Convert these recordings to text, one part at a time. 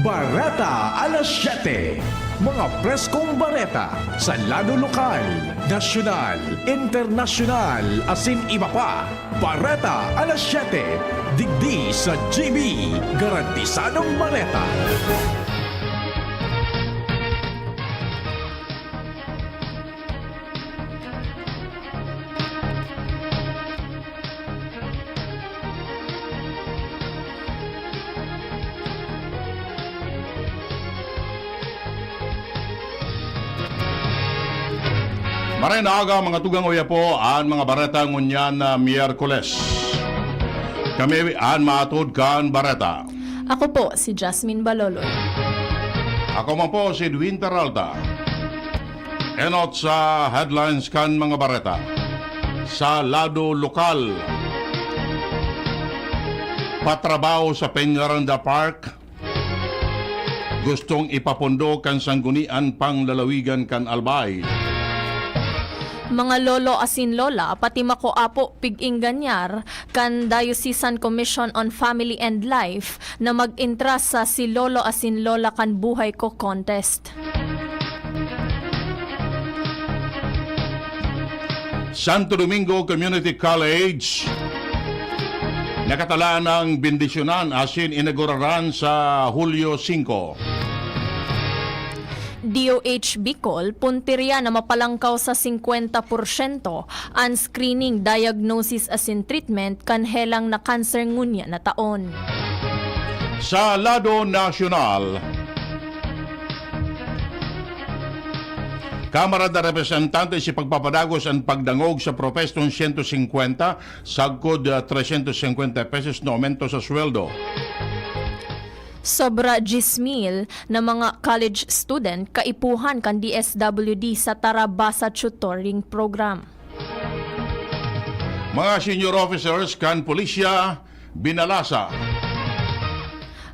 Bareta alas 7. Mga preskong bareta sa lado lokal, nasyonal, internasyonal, asin iba pa. Bareta alas 7. Digdi sa GB. Garantisadong bareta. Maray na aga mga tugang uya po ang mga bareta ngunyan na Miyerkules. Kami ang maatod kan bareta. Ako po si Jasmine Baloloy. Ako man po si Edwin Peralta. Enot sa headlines kan mga bareta. Sa lado lokal, patrabaho sa Peñaranda Park, gustong ipapundo kan sanggunian pang lalawigan kan Albay. Mga lolo asin lola, pati mako apo pig-inganyar kan Diocesan Commission on Family and Life na mag-intra sa si lolo asin lola kan buhay ko contest. Santo Domingo Community College, nakatala ng bendisyonan asin inauguraran sa Hulyo 5. DOH Bicol, puntirya na mapalangkaw sa 50% ang screening, diagnosis asin treatment kan helang na cancer ngunya na taon. Sa lado nasyonal, Kamara de Representantes si pagpapadagos ang pagdangog sa propestong 150, sagkod 350 pesos na aumento sa sweldo. Sobra 10,000 na mga college student kaipuhan kan DSWD sa Tarabasa Tutoring Program. Mga senior officers kan pulisya binalasa.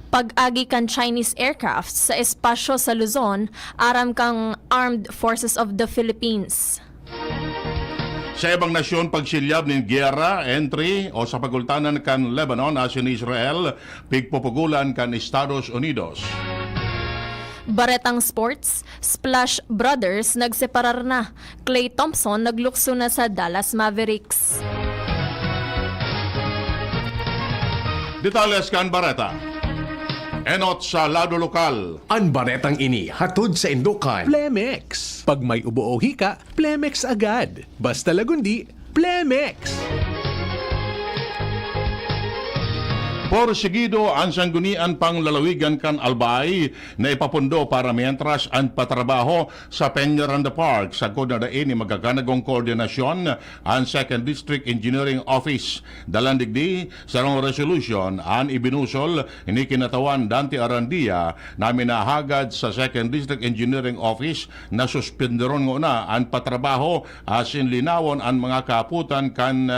Pag-agi kan Chinese aircraft sa espasyo sa Luzon, aram kang Armed Forces of the Philippines. Sa ibang nasyon pagsilyab ng giyera, entry o sa pagultanan kan Lebanon asin Israel, pigpupugulan kan Estados Unidos. Baretang sports, Splash Brothers nagseparar na. Klay Thompson naglukso na sa Dallas Mavericks. Detalles kan bareta. Enot sa lado lokal. Ang baretang ini hatod sa Indokan. Plemex. Pag may ubo o hika, Plemex agad. Basta lagundi, Plemex. Porsigido ang sanggunian pang lalawigan kan Albay na ipapundo para mientras ang patrabaho sa Peñaranda Park. Sa kod na dain ni magaganagong koordinasyon ang 2nd District Engineering Office. Dalandigdi sa rong resolution ang ibinusol ni kinatawan Dante Arandia na minahagad sa 2nd District Engineering Office na suspenderon na ang patrabaho asin linawon ang mga kaputan kan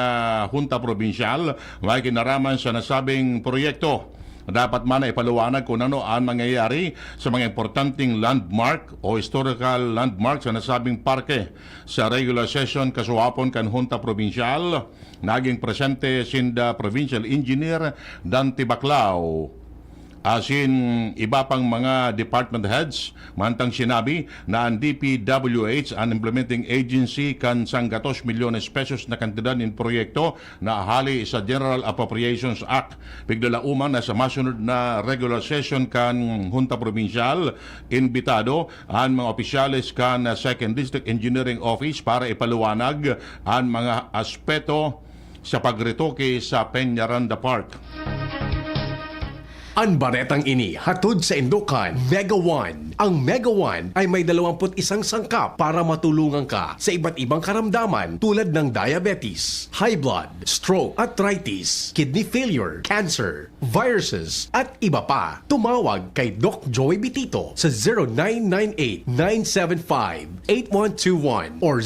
Hunta Provincial may kinaraman sa nasabing proyekto. Dapat man ay paluwanag kung ano ang mangyayari sa mga importanteng landmark o historical landmark sa nasabing parke. Sa regular session kasuhapon kan Hunta Provincial, naging presente sinda Provincial Engineer Dante Baclao. Asin iba pang mga department heads, mantang sinabi na ang DPWH, ang implementing agency, kan sanggatos milyones pesos na kantidad ng proyekto na ahali sa General Appropriations Act. Bigdala umang na sa masunod na regular session kan Junta Provincial, imbitado ang mga opisyales kan 2nd District Engineering Office para ipaluwanag ang mga aspeto sa pagretoke sa Peñaranda Park. Ang baretang ini hatod sa Indokan, Mega One. Ang Mega One ay may 21 sangkap para matulungan ka sa iba't ibang karamdaman tulad ng diabetes, high blood, stroke, arthritis, kidney failure, cancer, viruses, at iba pa. Tumawag kay Doc Joy Bitito sa 0998-975-8121 or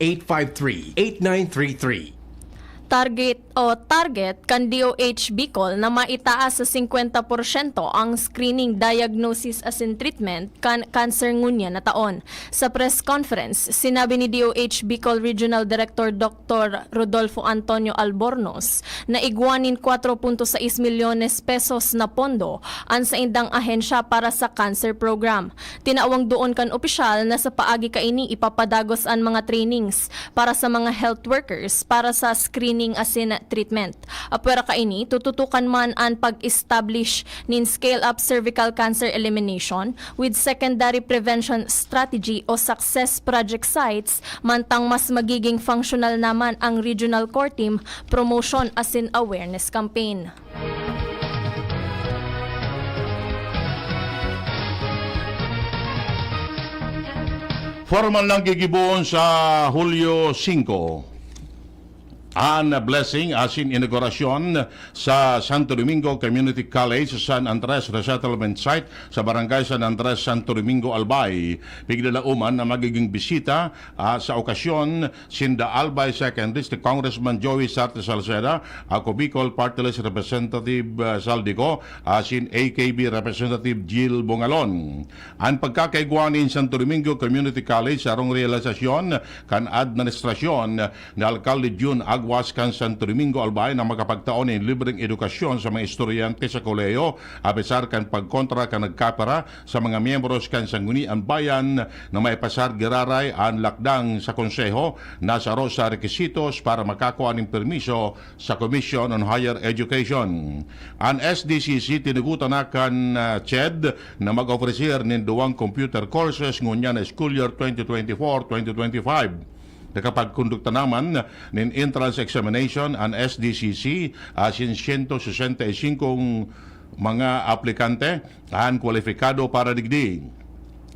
0917-853-8933. Target kan DOH Bicol na maitaas sa 50% ang screening, diagnosis as in treatment kan cancer ngunya na taon. Sa press conference, sinabi ni DOH Bicol Regional Director Dr. Rodolfo Antonio Albornoz na igwanin 4.6 milyones pesos na pondo ang sa indang ahensya para sa cancer program. Tinawang doon kan opisyal na sa paagi kaini ipapadagos ang mga trainings para sa mga health workers para sa screening as in treatment. Apwera kaini, tututukan man ang pag-establish nin scale-up cervical cancer elimination with secondary prevention strategy o success project sites, mantang mas magiging functional naman ang regional core team promotion as in awareness campaign. Formal lang gigibuon sa Hulyo 5 ang blessing as in inaugurasyon sa Santo Domingo Community College sa San Andres Resettlement Site sa Barangay San Andres, Santo Domingo, Albay. Biglalauman na magiging bisita sa okasyon sinda Albay 2nd District Congressman Joey Sarte Salceda, ako Bicol Party List Representative Saldico, as in AKB Representative Jill Bongalon. Ang pagkakaigwanin Santo Domingo Community College sa arong realisasyon kan administrasyon na Alcalde June Agwas kan Santo Domingo, Albay na makapagtaon ng libreng edukasyon sa mga estudyante sa koleyo, abesar kan pagkontra kan nagkapara sa mga miyembros kan sanggunian bayan na may pasar giraray ang lakdang sa konseho na saro sa requisitos para makakuha ng permiso sa Commission on Higher Education. Ang SDCC tinugutan na kan CHED na mag-ofrecer ng 2 computer courses ngunya na school year 2024-2025. Nakapagkondukta naman ng entrance examination ang SDCC asin 165 mga aplikante ang kwalifikado para digdi.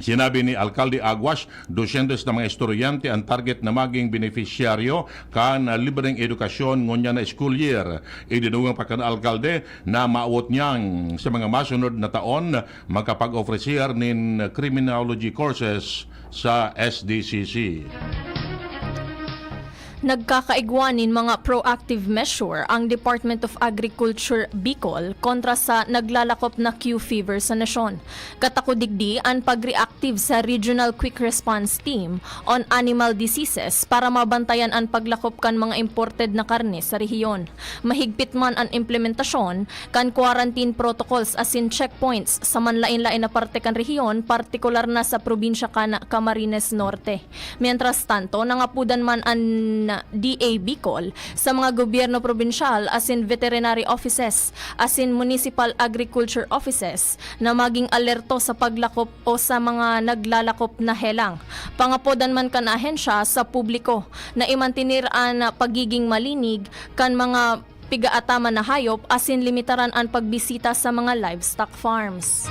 Sinabi ni Alcalde Aguas, 200 na mga estudyante ang target na maging beneficiaryo kan libreng edukasyon ngunya na school year. Idinungang pa kan Alcalde na maawot niyang sa mga masunod na taon makapag-ofrecer nin criminology courses sa SDCC. Nagkakaigwanin mga proactive measure ang Department of Agriculture Bicol kontra sa naglalakop na Q fever sa nasyon. Katakudigdi ang pag-reactive sa Regional Quick Response Team on Animal Diseases para mabantayan ang paglakop kan mga imported na karne sa rehiyon. Mahigpit man ang implementasyon kan quarantine protocols as in checkpoints sa manlain-lain na parte kan rehiyon, partikular na sa probinsya kan Camarines Norte. Mientras tanto, nangapudan man ang DA Bicol sa mga gobyerno probinsyal as in veterinary offices, as in municipal agriculture offices na maging alerto sa paglakop o sa mga naglalakop na helang. Pangapodan man kan ahensya sa publiko na imantinir ang pagiging malinig kan mga pigaataman na hayop as in limitaran ang pagbisita sa mga livestock farms.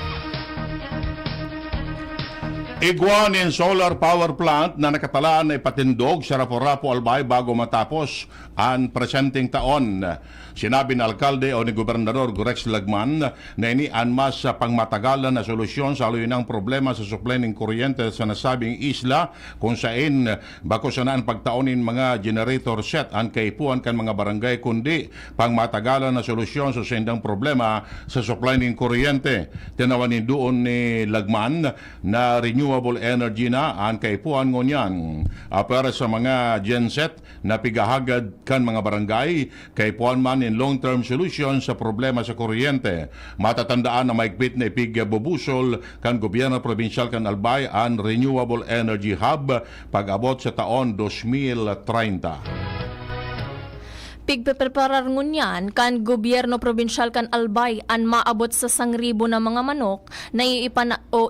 Igwanin solar power plant na nakatalaan na ipatindog sa Rapo-Rapo, Albay bago matapos ang presenteng taon. Sinabi ng Alkalde o ni Gobernador Rex Lagman na inian mas sa pangmatagalan na solusyon sa aluyang problema sa supply ng kuryente sa nasabing isla kung saan bako sana ang pagtaonin mga generator set ang kaipuan kan mga barangay kundi pangmatagalan na solusyon sa sindang problema sa supply ng kuryente. Tinawanin doon ni Lagman na renewable energy na ang kaipuan ngunyan. Para sa mga genset na pigahagad kan mga barangay, kaipuan man in long-term solution sa problema sa kuryente. Matatandaan na maigpit na ipigabubusol kan gobyerno probinsyal kan Albay ang Renewable Energy Hub pag-abot sa taon 2030. Pigpepreparar ngunyan kan gobyerno probinsyal kan Albay an maabot sa 1,000 na mga manok na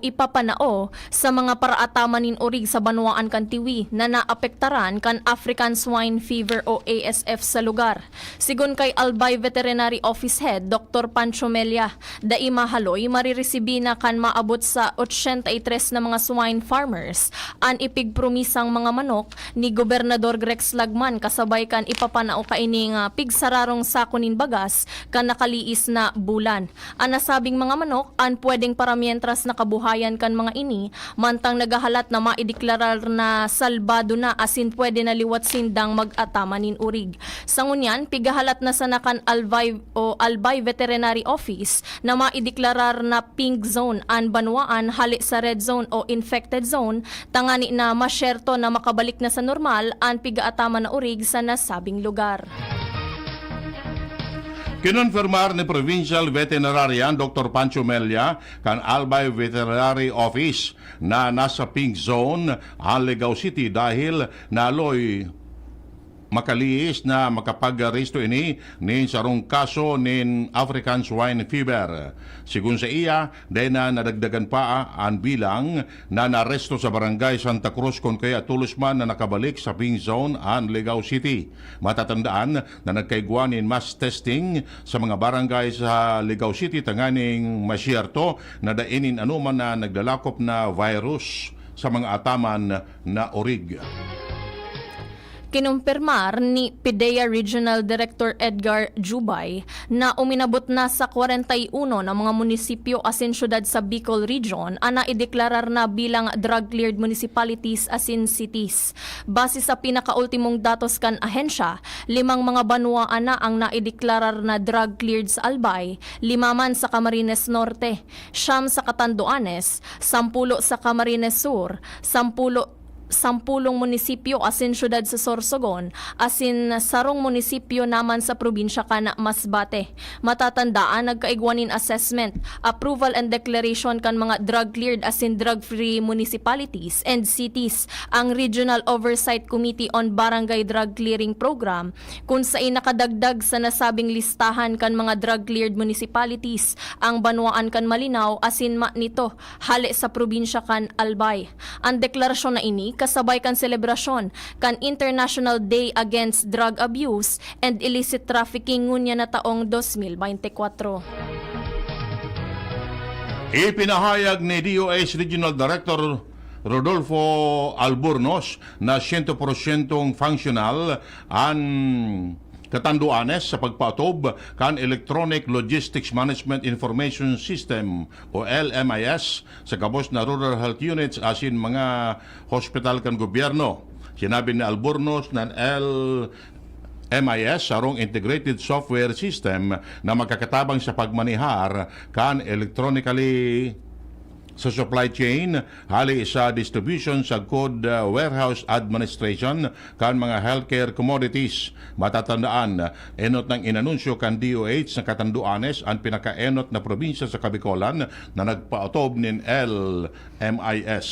ipapanao sa mga paraatamanin urig sa banwaan kan Tiwi na naapektaran kan African Swine Fever o ASF sa lugar. Sigon kay Albay Veterinary Office Head Dr. Pancho Melia, daimahaloy mariresibi na kan maabot sa 83 na mga swine farmers an ipigpromisang mga manok ni Gobernador Rex Lagman kasabay kan ipapanao kaining ning pigsararong sakunin bagas kan nakaliis na bulan. Ang nasabing mga manok an pwedeng paramientras na kabuhayan kan mga ini mantang nagahalat na maideklarar na salbado na asin pwede na liwat sindang mag-atamanin urig. Sangunyan, pigahalat na sanakan Albay Veterinary Office na maideklarar na pink zone an banwaan hali sa red zone o infected zone tangani na masyerto na makabalik na sa normal ang pigaatama na urig sa nasabing lugar. Kinonfirmar ni Provincial Veterinarian Dr. Pancho Melia kan Albay Veterinary Office na nasa pink zone ang Legao City dahil naloy makaliis na makapag-resto ini nin sarong kaso nin African Swine Fever. Sigun sa iya, dahil na nadagdagan pa ang bilang na naresto sa barangay Santa Cruz kung kaya tulos man na nakabalik sa pink zone ang Legao City. Matatandaan na nagkaigwa nin mass testing sa mga barangay sa Legao City tanganing masyerto na dainin anuman na naglalakop na virus sa mga ataman na orig. Kinumpirmar ni PIDEA Regional Director Edgar Jubay na uminabot na sa 41 ng mga munisipyo asin syudad sa Bicol Region ana ideklarar na bilang drug-cleared municipalities asin cities. Base sa pinakaultimong datos kan ahensya, 5 mga banwa ana ang naideklarar na drug-cleared sa Albay, 5 man sa Camarines Norte, 9 sa Catanduanes, 10 sa Camarines Sur, 10 munisipyo asin syudad sa Sorsogon, asin sarong munisipyo naman sa probinsya kan Masbate. Matatandaan nagkaigwanin assessment, approval and declaration kan mga drug-cleared asin drug-free municipalities and cities ang Regional Oversight Committee on Barangay Drug Clearing Program kung saan nakadagdag sa nasabing listahan kan mga drug-cleared municipalities ang Banwaan kan Malinaw asin nito hali sa probinsya kan Albay. Ang deklarasyon na ini kasabay kan selebrasyon kan International Day Against Drug Abuse and Illicit Trafficking ngunya na taong 2024. Ipinahayag ni DOH Regional Director Rodolfo Albornoz na 100% functional ang Catanduanes sa pagpatob kan Electronic Logistics Management Information System o LMIS sa kabos na rural health units asin mga hospital kan gobyerno. Sinabi ni Albornoz ng LMIS sarong integrated software system na magkakatabang sa pagmanihar kan electronically sa supply chain, hali sa distribution sa good warehouse administration kan mga healthcare commodities. Matatandaan, enot ng inanunsyo kan DOH sa Catanduanes ang pinakaenot na probinsya sa Kabikolan na nagpaotob nin LMIS.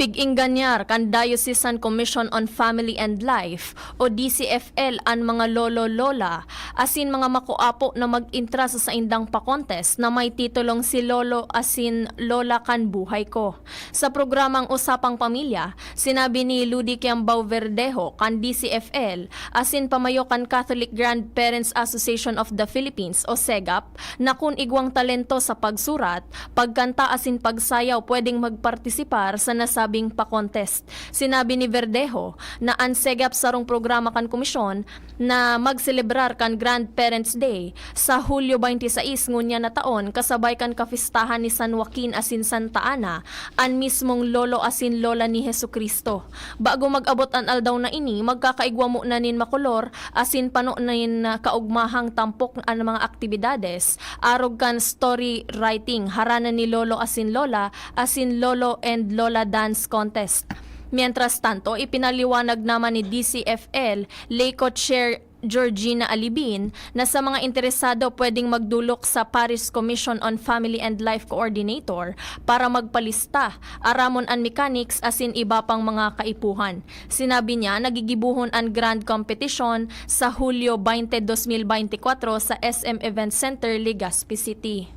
Pig-inganyar kan Diocesan Commission on Family and Life o DCFL ang mga lolo-lola asin mga makuapo na mag-intra sa indang pa-contest na may titulong si Lolo asin Lola kan Buhay Ko. Sa programang Usapang Pamilya, sinabi ni Ludi Kiambao Verdejo kan DCFL asin pamayo kan Catholic Grandparents Association of the Philippines o SEGAP na kung igwang talento sa pagsurat, pagkanta asin pagsayaw pwedeng magpartisipar sa nasabing pa-contest. Sinabi ni Verdejo na ang SEGAP sarong programa kan komisyon na magselebrar kan Grandparents Day sa Hulyo 26 ngunya na taon kasabay kan kapistahan ni San Joaquin asin Santa Ana ang mismong lolo asin lola ni Jesucristo. Bago mag-abot ang aldaw na ini, magkakaigwa mo na nin makolor asin pano nin kaugmahang tampok ang mga aktibidades arog kan story writing harana ni lolo asin lola asin lolo and lola dance contest. Mientras tanto, ipinaliwanag naman ni DCFL Lay Co-Chair Georgina Alibin na sa mga interesado pwedeng magdulok sa Parish Commission on Family and Life Coordinator para magpalista, aramon an mechanics asin iba pang mga kaipuhan. Sinabi niya nagigibuhon ang grand competition sa Hulyo 20, 2024 sa SM Event Center, Legazpi City.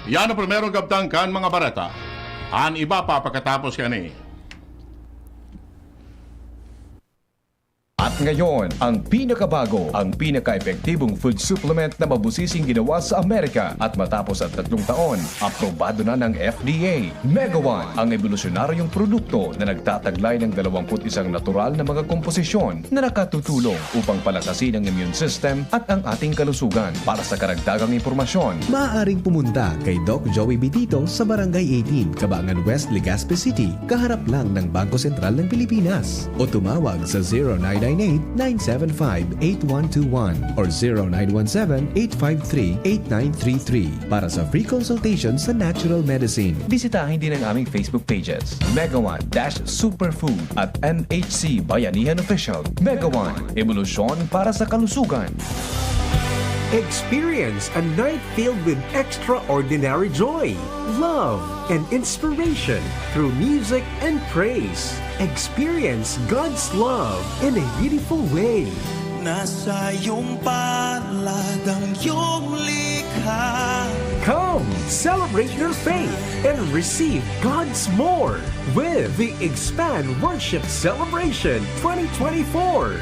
Yan ang primerong gabtang kan mga barata. An iba pa pagkatapos kani. At Ngayon, ang pinakabago, ang pinaka-epektibong food supplement na mabusising ginawa sa Amerika at matapos ang 3 taon, aprobado na ng FDA. Mega One, ang evolusyonaryong produkto na nagtataglay ng 21 natural na mga komposisyon na nakatutulong upang palakasin ang immune system at ang ating kalusugan. Para sa karagdagang impormasyon, Maaaring pumunta kay Doc Joey Bitito sa Barangay 18, Cabangan West, Legazpi City, kaharap lang ng Bangko Sentral ng Pilipinas. O tumawag sa 0998-975-8121 or 0917-853-8933 para sa free consultation sa natural medicine. bisitahin din ang aming Facebook pages, Mega One-Superfood at MHC Bayanihan Official. Mega One, evolusyon para sa kalusugan. Experience a night filled with extraordinary joy, love, and inspiration through music and praise. Experience God's love in a beautiful way. Nasa iyong palad ang iyong likha. Come, celebrate your faith and receive God's more with the Expand Worship Celebration 2024,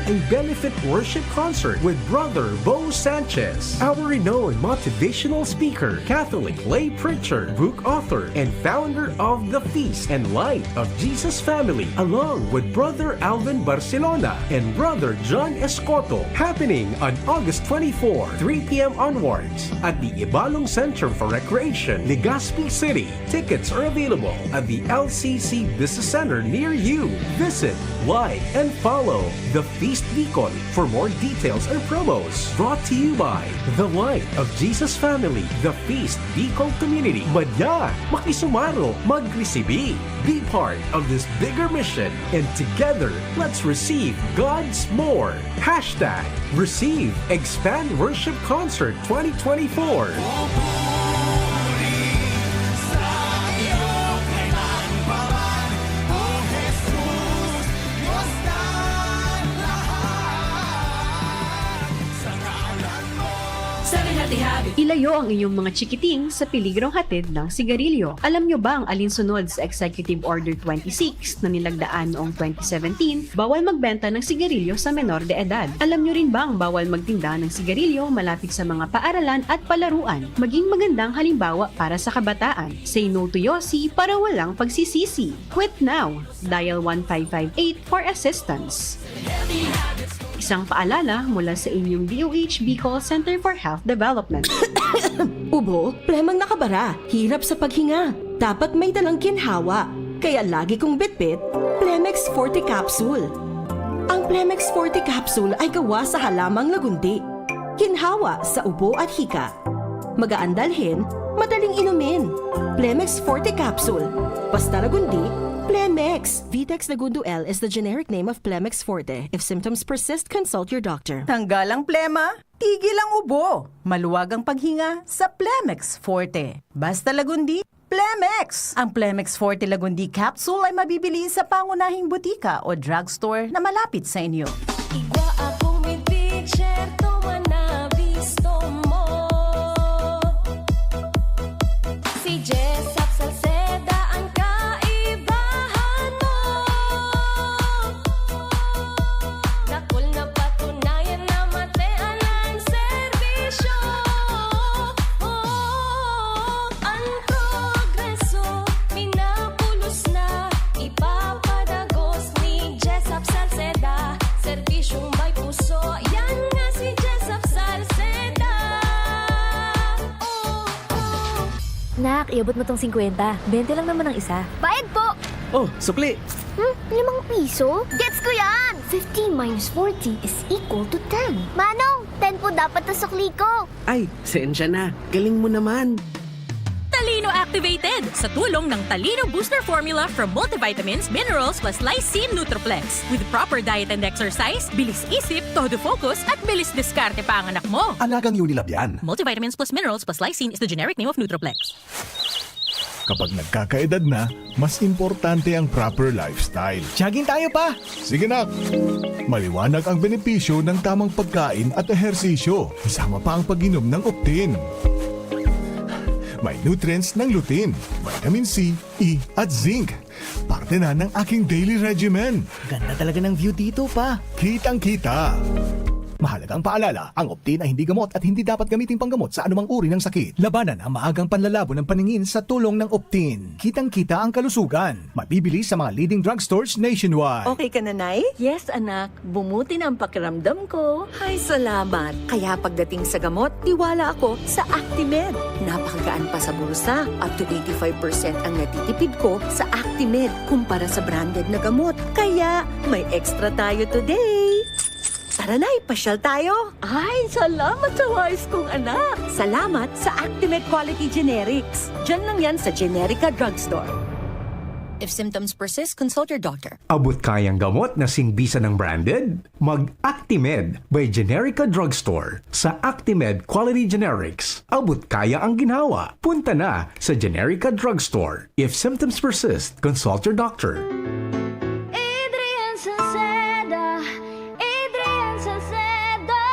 a benefit worship concert with Brother Bo Sanchez, our renowned motivational speaker, Catholic lay preacher, book author, and founder of the Feast and Light of Jesus Family, along with Brother Alvin Barcelona and Brother John Escoto, happening on August 24, 3 p.m. onwards at the Ibalong Center for Recreation, Legazpi City. Tickets are available at the LCC Business Center near you. Visit, like, and follow The Feast Bicol for more details and promos. Brought to you by The Light of Jesus Family, The Feast Bicol Community. Madya, makisumaro, magresibi. Be part of this bigger mission, and together, let's receive God's more. Hashtag Receive Expand Worship Concert 2024. Ilayo ang inyong mga chikiting sa peligrong hatid ng sigarilyo. Alam nyo ba ang alinsunod sa Executive Order 26 na nilagdaan noong 2017, bawal magbenta ng sigarilyo sa menor de edad? Alam nyo rin ba ang bawal magtinda ng sigarilyo malapit sa mga paaralan at palaruan? Maging magandang halimbawa para sa kabataan. Say no to Yossi para walang pagsisisi. Quit now. Dial 1558 for assistance. Isang paalala mula sa inyong DOH Bicol Center for Health Development. Ubo, plemang nakabara, hirap sa paghinga. Dapat may dalang ginhawa. Kaya lagi kong bitbit, Plemex Forte Capsule. Ang Plemex Forte Capsule ay gawa sa halamang lagundi. Ginhawa sa ubo at hika. Magaan dalhin, madaling inumin. Plemex Forte Capsule. Basta lagundi, Plemex. Vitex Lagundo L is the generic name of Plemex Forte. If symptoms persist, consult your doctor. Tanggal ang plema, tigil ang ubo. Maluwag ang paghinga sa Plemex Forte. Basta lagundi, Plemex. Ang Plemex Forte Lagundi Capsule ay mabibili sa pangunahing butika o drugstore na malapit sa inyo. Igwa akong may picture, tuwa na bisto mo. Si Jessup Salceda ang kaibahan mo. Dakol na patunayan na matean ang serbisyo. Ang progreso, pinapulos na, ipapadagos ni Jessup Salceda. Serbisyong may puso, yan nga si Jessup Salceda. Nak, iabot mo tong 50. 20 lang naman ang isa. Bayad po! Oh, sukli! 5 piso? Gets ko yan! 15 minus 40 is equal to 10. Manong, 10 po dapat na sukli ko. Ay, sensya na. Galing mo naman. Talino Activated sa tulong ng Talino Booster Formula from multivitamins, minerals plus lysine Nutroplex. With proper diet and exercise, bilis isip, todo focus at bilis diskarte pa ang anak mo. Alagang Unilab yan. Multivitamins plus minerals plus lysine is the generic name of Nutroplex. Kapag nagkakaedad na, mas importante ang proper lifestyle. Jogging tayo pa! Sige nak! Maliwanag ang benepisyo ng tamang pagkain at ehersisyo, kasama pa ang pag-inom ng Optin. May nutrients ng lutein, vitamin C, E at zinc. Parte na ng aking daily regimen. Ganda talaga ng view dito pa. Kitang-kita. Mahalagang paalala, ang Optin ay hindi gamot at hindi dapat gamitin panggamot sa anumang uri ng sakit. Labanan ang maagang panlalabo ng paningin sa tulong ng Optin. Kitang-kita ang kalusugan. Mabibili sa mga leading drugstores nationwide. Okay ka na, Nay? Yes, anak. Bumuti na ang pakiramdam ko. Ay, salamat. Kaya pagdating sa gamot, tiwala ako sa Actimed. Napakagaan pa sa bulsa. Up to 85% ang natitipid ko sa Actimed kumpara sa branded na gamot. Kaya may extra tayo today. Tara na, ipasyal tayo. Ay, salamat sa wise kong anak. Salamat sa Actimed Quality Generics. Diyan lang yan sa Generica Drugstore. If symptoms persist, consult your doctor. Abot kayang gamot na singbisa ng branded? Mag-Actimed by Generica Drugstore. Sa Actimed Quality Generics, abot kaya ang ginhawa. Punta na sa Generica Drugstore. If symptoms persist, consult your doctor. Adrian Salceda, Adrian Salceda.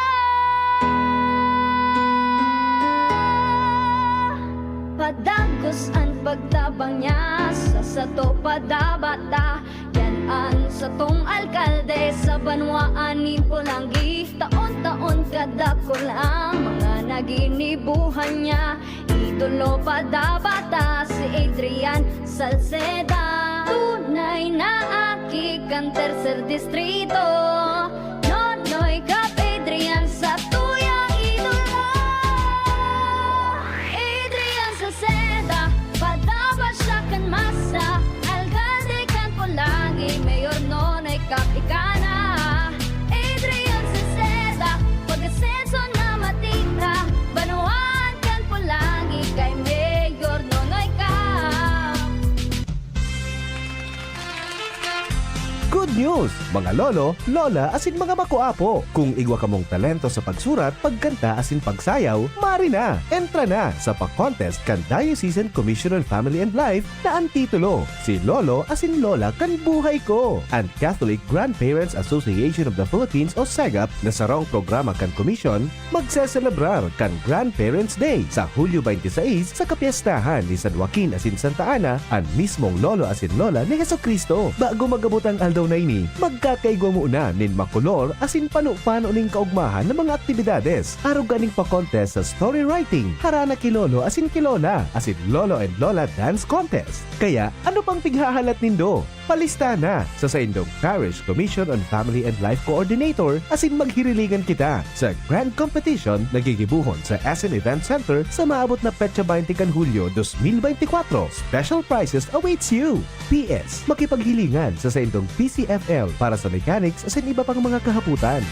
Padagos ang pagtabang niya sa sato padabata. Yan an sa tong alkalde sa banwaan ni Pulanggi. Taon-taon kada ko lang mga naginibuhan niya. Idolo padabata si Adrian Salceda. Tunay na aki kan tercer distrito. Nonoy kap Adrian sa tuyang idolo. Adrian Salceda, padaba siya kan masa. Alcalde kan Pulangi, mayor nonoy kap ikana. Adrian Salceda, pag-asenso na matira. Banuan kan Pulangi, kay mayor nonoy kap. Good news! Mga lolo, lola, asin mga makuapo. Kung igwa ka mong talento sa pagsurat, pagkanta, asin pagsayaw, mari na! Entra na sa pa-contest kan Diocesan Commission on Family and Life na ang titulo, Si Lolo asin Lola kan Buhay Ko. Ang Catholic Grandparents Association of the Philippines o SAGAP na sarong programa kan komisyon, magseselebrar kan Grandparents Day sa Hulyo 26 sa kapiestahan ni San Joaquin asin Santa Ana, ang mismong lolo asin lola ni Jesucristo. Bago magabot ang aldaw na ini, magkakaigwa mo na nin makulor asin pano-pano ning kaugmahan ng mga aktibidades. Araw ganing pa-contest sa story writing, harana kilolo asin kilola, asin lolo and lola dance contest. Kaya ano pang pighahalat nindo? Palista na sa Indong Parish Commission on Family and Life Coordinator asin maghirilingan kita sa Grand Competition na gigibuhon sa SM Event Center sa maabot na petsa 20 kan Hulyo 2024. Special prizes awaits you! PS, makipaghilingan sa Indong PCFL para sa mechanics asin iba pang mga kahaputan.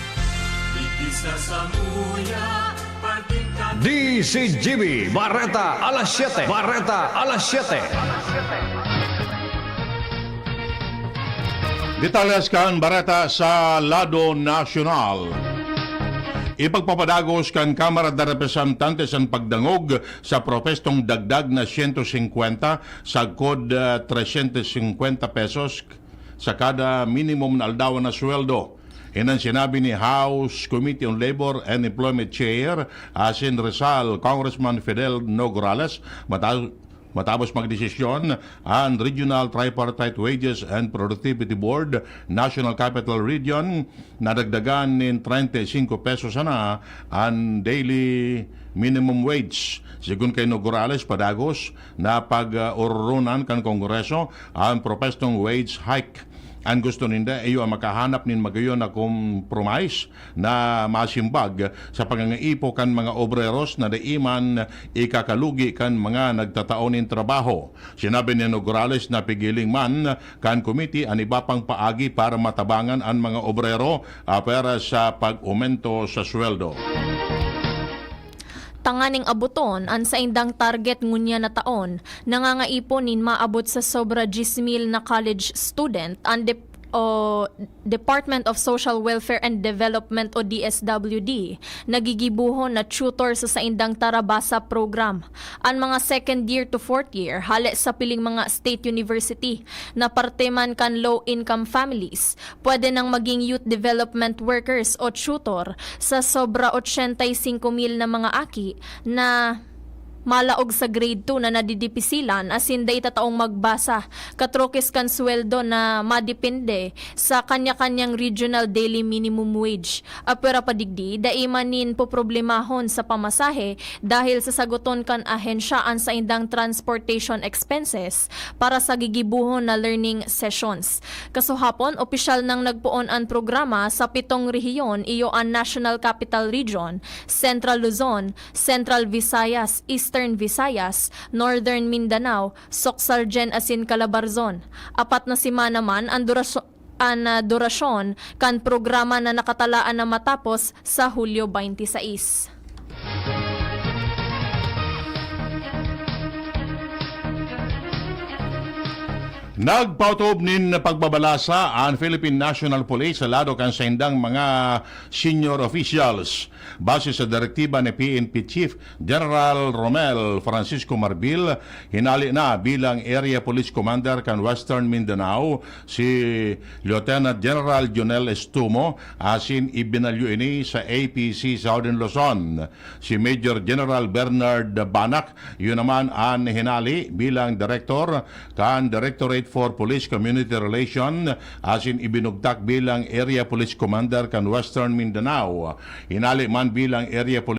DCGB Barreta alas 7. Barreta alas 7. Detalles kan Barata sa Lado Nacional. Ipagpapadagos kan Kamara de Representantes ang pagdangog sa propestong dagdag na 150 sa kod 350 pesos sa kada minimum na aldawan na sweldo. Inan sinabi ni House Committee on Labor and Employment Chair Asin Rizal, Congressman Fidel Nograles, matapos magdesisyon ang Regional Tripartite Wages and Productivity Board National Capital Region na dagdagan ng 35 pesos sana ang daily minimum wage. Sigun kay Nograles, padagos na pag-urunan kan Kongreso ang propestong wage hike. Ang gusto ninda ay makahanap nin magayon na compromise na masimbag sa pangangaipo kan mga obreros na daiman ikakalugi kan mga nagtataonin trabaho. Sinabi ni Nograles na pigiling man kan committee ang iba pang paagi para matabangan ang mga obrero para sa pag-aumento sa sweldo. Tanganing abuton an sa indang target ngunya na taon nangangaiponin maabot sa sobra 10,000 na college student ang Department of Social Welfare and Development o DSWD nagigibuhon na tutor sa indang Tarabasa program. Ang mga second year to fourth year hali sa piling mga state university na parte man kan low income families pwede nang maging youth development workers o tutor sa sobra 85,000 na mga aki na Malaog sa grade 2 na nadidipisilan asin da itataong magbasa katrokes kan sweldo na madipende sa kanya-kanyang regional daily minimum wage. Apera padigdi da imanin po problemahon sa pamasahe dahil sa saguton kan ahensyaan sa indang transportation expenses para sa gigibuhon na learning sessions. Kasuhapon, opisyal nang nagpuon ang programa sa 7 rehiyon iyo ang National Capital Region, Central Luzon, Central Visayas, Eastern Visayas, Northern Mindanao, Soksalgen asin Calabarzon. 4 na semana man ang durasyon kan programa na nakatalaan na matapos sa Hulyo 26. Nagpautob nin pagbabalasa ang Philippine National Police sa lado kan sa indang mga senior officials. Base sa direktiba ni PNP Chief General Romel Francisco Marbil, hinali na bilang Area Police Commander kan Western Mindanao si Lieutenant General Jonel Estumo asin ibinalyo ini sa APC Southern Luzon. Si Major General Bernard Banak, yun naman ang hinali bilang Director kan Directorate for Police Community Relation asin ibinugtak bilang Area Police Commander kan Western Mindanao. Hinali man bilang Area Police